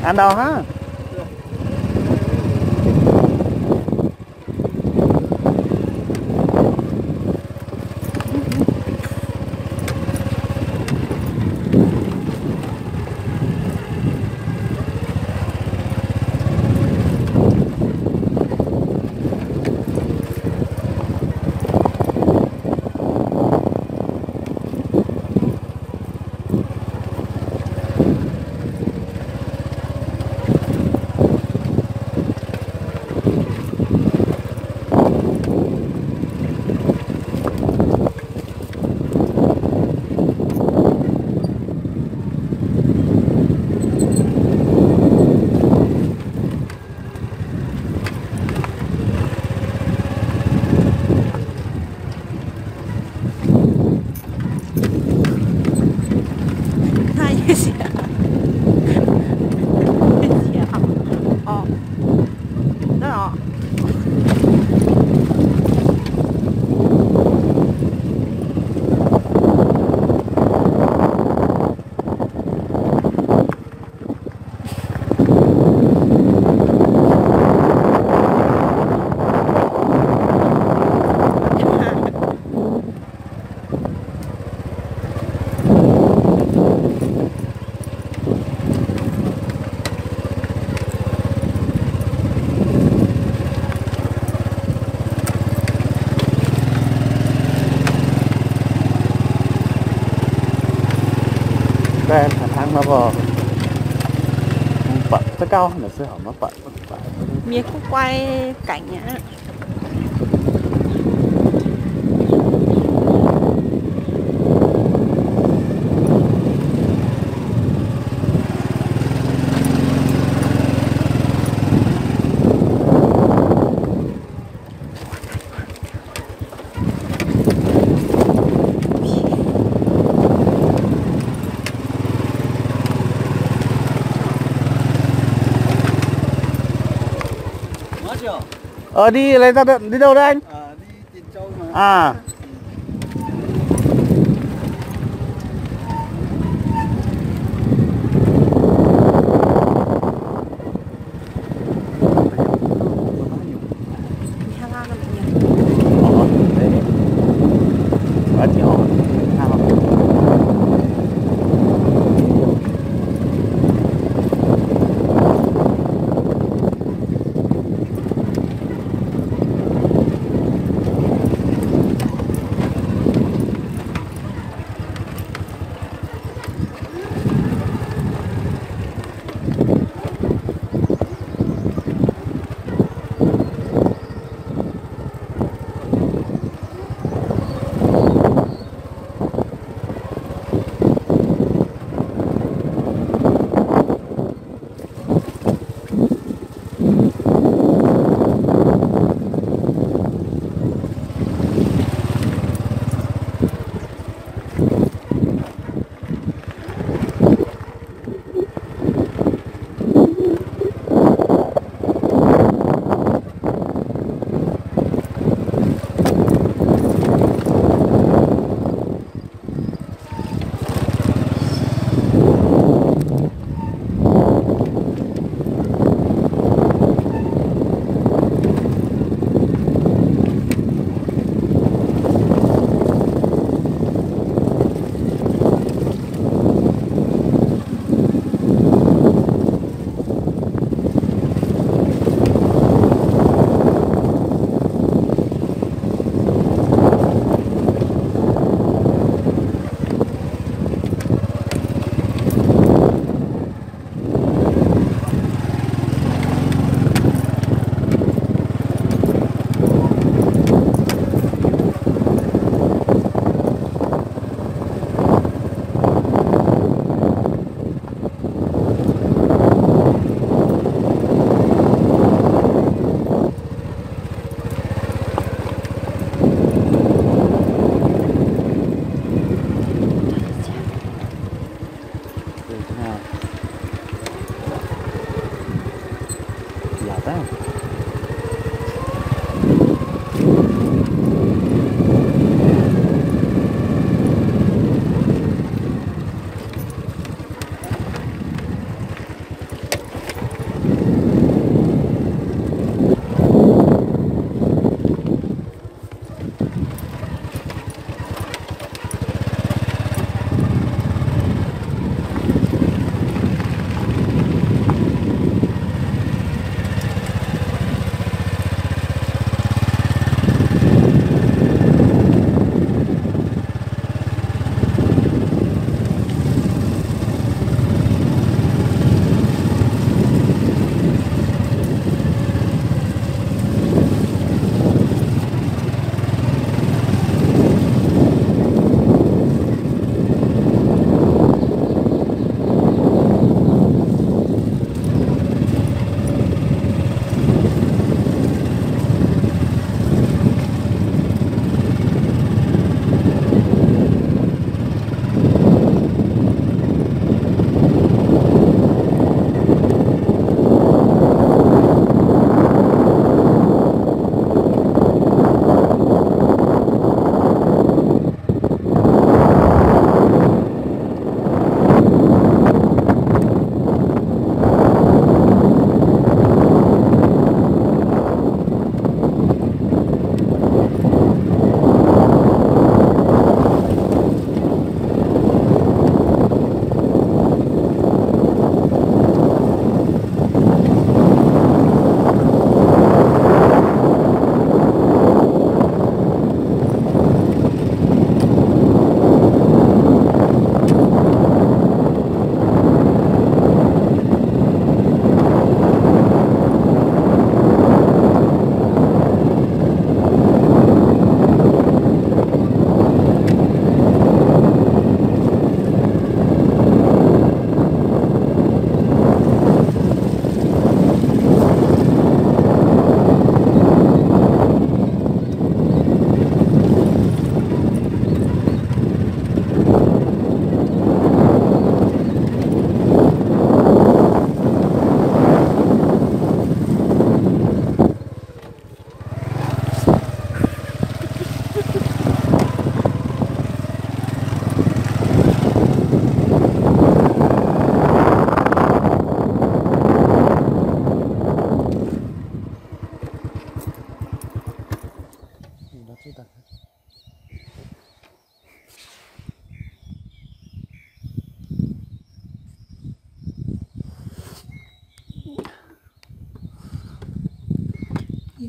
Ăn đâu hả? Đây là thang mà vào bật tới cao là sẽ hỏng nó bật Mía cũng quay cảnh nhá. Đi lấy ra đi đâu đấy anh? Đi Tiền Châu mà. À. Quá nhỏ.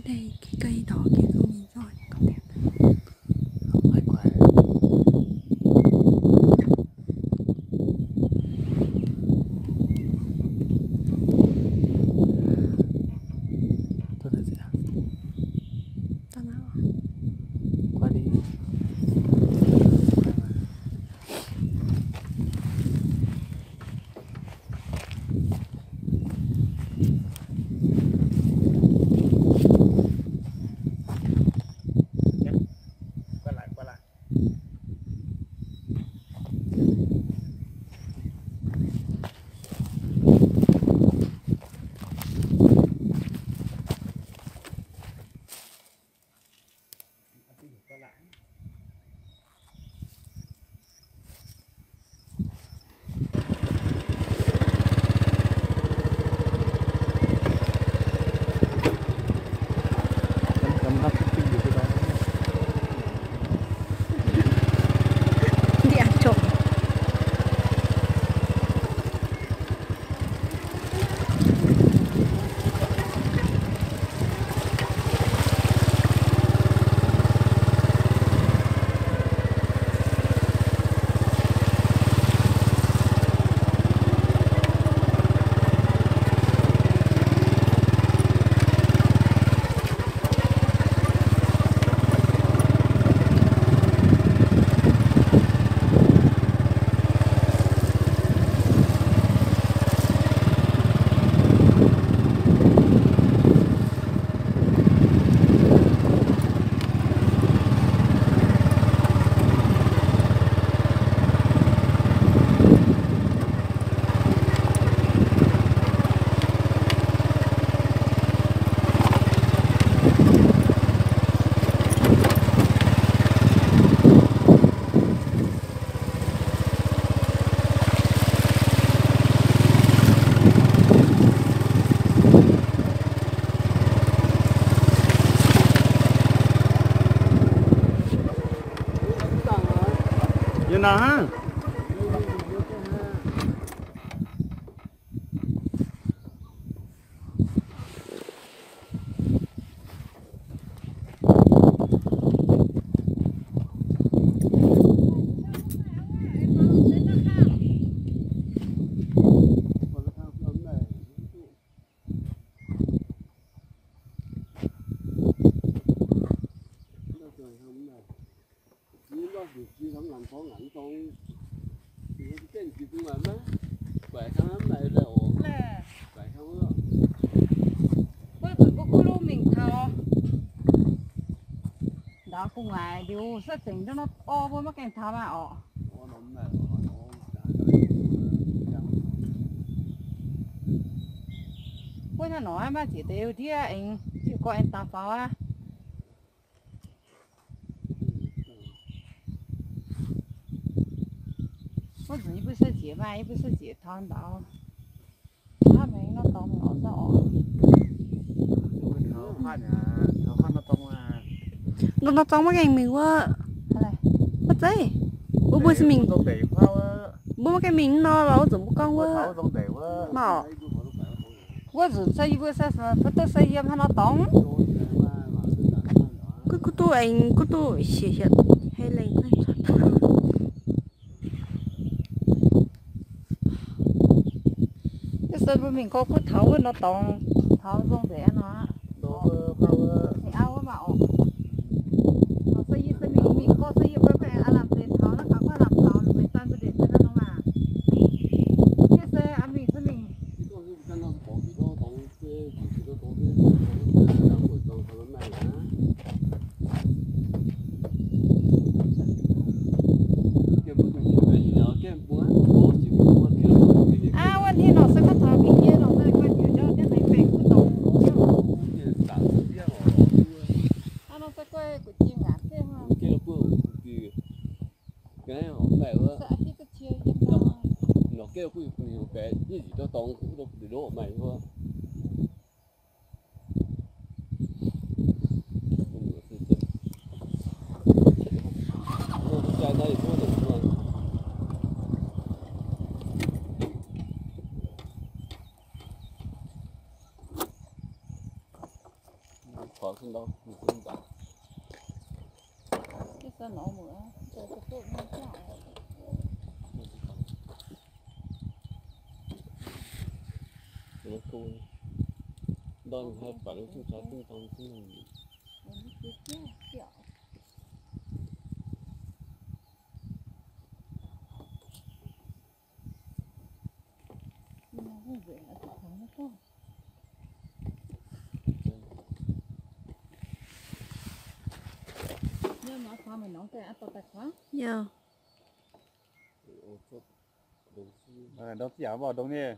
đây cái cây đỏ kia không nhìn rồi không đẹp. Ngoài ngoài. Thôi là gì ạ? Tao nào? Qua đi. Qua lại. Cầm hấp kinh được cái đó. Đi ăn trộm. Như nào ha? Đó cùng ngoài điều rất tỉnh cho nó o với mắc kèm tháo mà ọ. Quên là nói mà chỉ tiêu thì anh chịu coi anh ta pháo á. Có gì不是解嘛，也不是解汤到，他们那当我是哦。nó trong cái ngành mình quá, bắt giấy, bố xin mình, bố cái mình nó là dùng con quá, mà, bố dùng xây bố xây phải tôi xây em nó tống, cứ cứ tôi xịt hay lên cái sân của mình có cứ tháo nó tống, tháo dùng để nó, thì ao mà mình có xây phải làm để tháo nó không phải làm tháo mình tan để cho nó mà cái xe anh mìnhวันที่nó sẽ cắt tháo bị kia nó sẽ quay nhiều cho cái này phải cứ tổng nó sẽ quay của chiên ngã thế ha sợ khi cái chia dân nó kêu quy nhiều cái gì đó tông cũng đâu để đổ mày thôi cái này thôi được rồi khỏi 听到你声音大。这是老母啊，这是做那酱。怎么够呢？当你还把那警察正当真的你。我们是这样叫。你那后边还是看得到。Nếu mà khoa mình nóng cái ăn tao khoa. Đó giả vào đông nè.